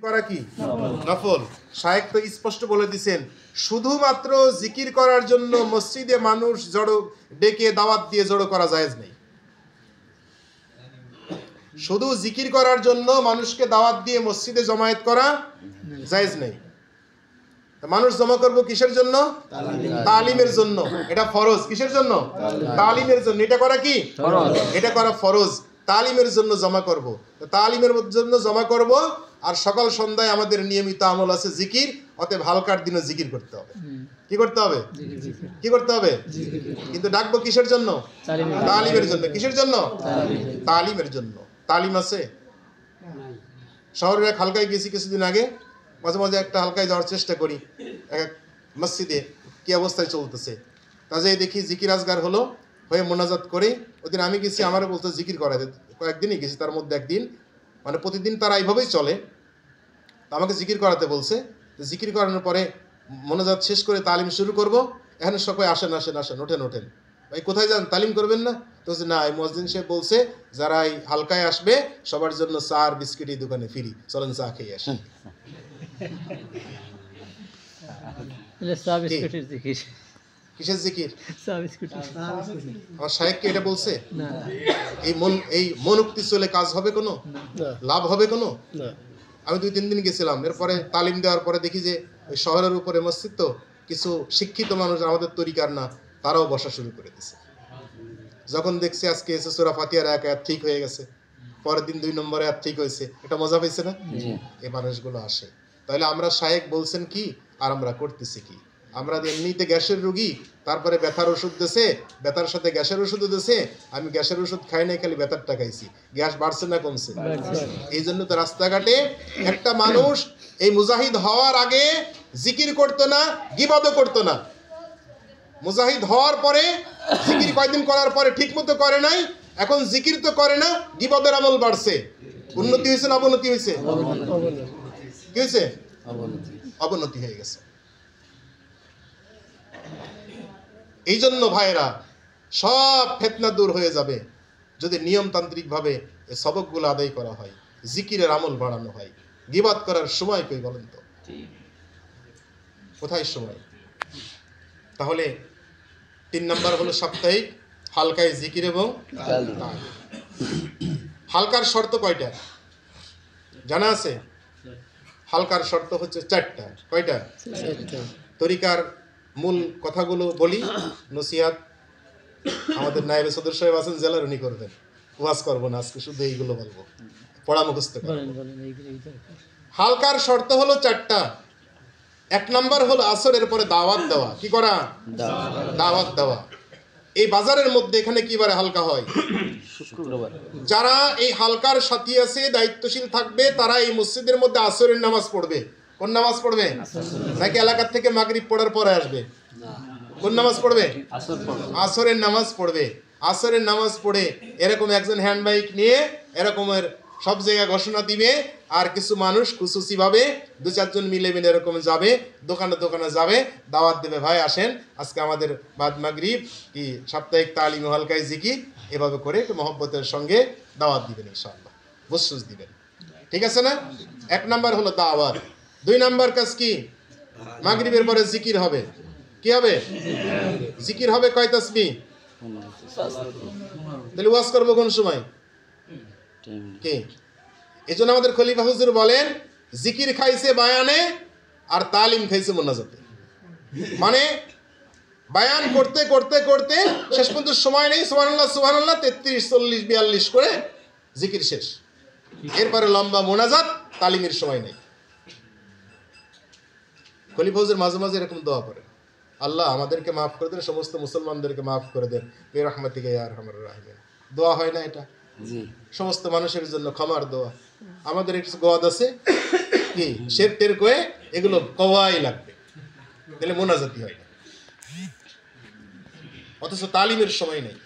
করা কি নফল। শায়েখ তো স্পষ্ট বলে দিয়েছেন, শুধুমাত্র জিকির করার জন্য মসজিদে মানুষ জড়ো ডেকে দাওয়াত দিয়ে জড়ো করা জায়েজ নেই। শুধু জিকির করার জন্য মানুষকে দাওয়াত দিয়ে মসজিদে জমায়েত করা জায়েজ নেই। মানুষ জমা করব কিসের জন্য? তালিমের জন্য। এটা ফরজ। কিসের জন্য? তালিমের জন্য। এটা করা কি ফরজ? এটা করা ফরজ। তালিমের জন্য জমা করব। তালিমের জন্য জমা করব। আর সকাল সন্ধ্যায় আমাদের নিয়মিত আমল আছে জিকির, অতএব হালকার দিনে জিকির করতে হবে। কি করতে হবে? কি করতে হবে? কিন্তু ডাকবো কিসের জন্য? তালিমের জন্য। কিসের জন্য? তালিমের জন্য। তালিম আছে শহরের এক হালকায় গেছি কিছুদিন আগে, মাঝে মাঝে একটা হালকায় যাওয়ার চেষ্টা করি এক মসজিদে কি অবস্থায় চলতেছে। তাজে দেখি জিকির আজগার হলো, হয়ে মোনাজাত করে। ওদিন আমি গেছি, আমারও বলতে জিকির করাতে, কয়েকদিনই গেছি, তার মধ্যে একদিন, মানে প্রতিদিন তারা এইভাবেই চলে, আমাকে জিকির করাতে বলছে। জিকির করানোর পরে মোনাজাত শেষ করে তালিম শুরু করব। এখানে সবাই আসেন আসেন আসেন, ওঠেন ওঠেন, ভাই কোথায় যান, তালিম করবেন না? তো না, এই মুয়াজ্জিন সাহেব বলছে যারা এই হালকায় আসবে সবার জন্য চা আর বিস্কিট এই দোকানে ফ্রি, চলেন চা খেয়ে আসেন। কিসের জিকির? আমার শায়েখকে এটা বলছে? এই মন উক্তি চলে কাজ হবে কোনো? লাভ হবে কোনো? আমি 2-3 দিন গেছিলাম। এরপরে তালিম দেওয়ার পরে দেখি যে ওই শহরের উপরে মসজিদ, তো কিছু শিক্ষিত মানুষ আমাদের তরিকার না, তারাও বসা শুরু করে দিয়েছে। যখন দেখছি আজকে এসে সূরা ফাতিহার এক আয়াত ঠিক হয়ে গেছে, পরের দিন 2 নম্বরে আয়াত ঠিক হয়েছে, এটা মজা পাইছে না? এই মানুষগুলো আসে। তাহলে আমরা শায়েখ বলছেন কি আর আমরা করতেছি কি? আমরা এমনিতে গ্যাসের রুগী, তারপরে ব্যথার ওষুধ দিয়েছে, ব্যথার সাথে গ্যাসের ওষুধও দিয়েছে। আমি গ্যাসের ওষুধ খাই নাই, খালি ব্যথারটা খাইছি। গ্যাস বাড়ছে না কমছে? এই জন্য তো রাস্তাঘাটে একটা মানুষ এই মুজাহিদ হওয়ার আগে জিকির করতো না, গিবতও করতো না। মুজাহিদ হওয়ার পরে জিকির কয়দিন করার পরে ঠিক মতো করে নাই, এখন জিকির তো করে না, গিবতের আমল বাড়ছে। উন্নতি হয়েছে না অবনতি হয়েছে? কি হয়েছে? অবনতি হয়ে গেছে। এই জন্য ভাইরা, সব ফিতনা দূর হয়ে যাবে যদি নিয়মতান্ত্রিক ভাবে এই সবকগুলো আদায় করা হয়, জিকিরের আমল বাড়ানো হয়। গীবত করার সময় কই বলেন তো? কোথায় সময়? তাহলে 3 নাম্বার হলো সাপ্তাহিক হালকায় জিকির এবং হালকার শর্ত কয়টা জানা আছে? হালকার শর্ত হচ্ছে 4টা। কয়টা? তরিকার মূল কথাগুলো বলি, নসিহাত আমাদের নায়েবে সদর সাহেব আছেন জেলার, উনি করবেন। ওয়াজ করবো না আজকে, শুধু এইগুলো বলবো, পড়া মুখস্থ করবো। হালকার শর্ত হলো 4টা। 1 নাম্বার হলো আসরের পরে দাওয়াত দেওয়া। কি করা? দাওয়াত দেওয়া। এই বাজারের মধ্যে এখানে কি বারে হালকা হয়? শুক্রবার। যারা এই হালকার সাথী আছে, দায়িত্বশীল থাকবে, তারা এই মসজিদের মধ্যে আসরের নামাজ পড়বে। কোন নামাজ পড়বে? নাকি এলাকার থেকে মাগরিব পড়ার পরে আসবে? কোন নামাজ পড়বে? আসরের নামাজ পড়বে। আসরের নামাজ পড়ে এরকম একজন হ্যান্ড বাইক নিয়ে এরকমের সব জায়গায় ঘোষণা দিবে, আর কিছু মানুষ খুশুসি ভাবে 2-4 জন মিলে এরকম যাবে, দোকানে দোকানে যাবে, দাওয়াত দেবে, ভাই আসেন আজকে আমাদের বাদ মাগরিব কি সাপ্তাহিক তালিম হালকায় জিকির, এভাবে করে একটু মহব্বতের সঙ্গে দাওয়াত দিবেন, ইনশাআল্লাহ বুসসুস দিবেন। ঠিক আছে না? 1 নাম্বার হলো দাওয়াত। 2 নাম্বার কাজ কি? মাগরিবের পরে জিকির হবে। কি হবে? জিকির হবে। কয় তাসবিহ? তাহলে ওয়াজ করবো কোন সময়? কি? এই জন্য আমাদের খলিফা হুজুর বলেন, জিকির খাইছে বায়ানে আর তালিম খাইছে মোনাজাতে। মানে বায়ান করতে করতে করতে শেষ পর্যন্ত সময় নেই, সুবহানাল্লাহ সুবহানাল্লাহ 33, 40, 42 করে জিকির শেষ। এরপরে লম্বা মোনাজাত, তালিমের সময় নেই। খলিফা হুজুর মাঝে মাঝে এরকম দোয়া করেন, আল্লাহ আমাদেরকে মাফ করে দেন, সমস্ত মুসলমানদেরকে মাফ করে দেন, বিরহমাতিকা ইয়া আরহামার রাহিমিন। দোয়া হয় না এটা? সমস্ত মানুষের জন্য ক্ষমার দোয়া। আমাদের একটু গোয়াদ আছে কি শের টের কয়ে এগুলো কওয়াই লাগবে, তাহলে মোনাজাতি হয় না। অথচ তালিমের সময় নেই।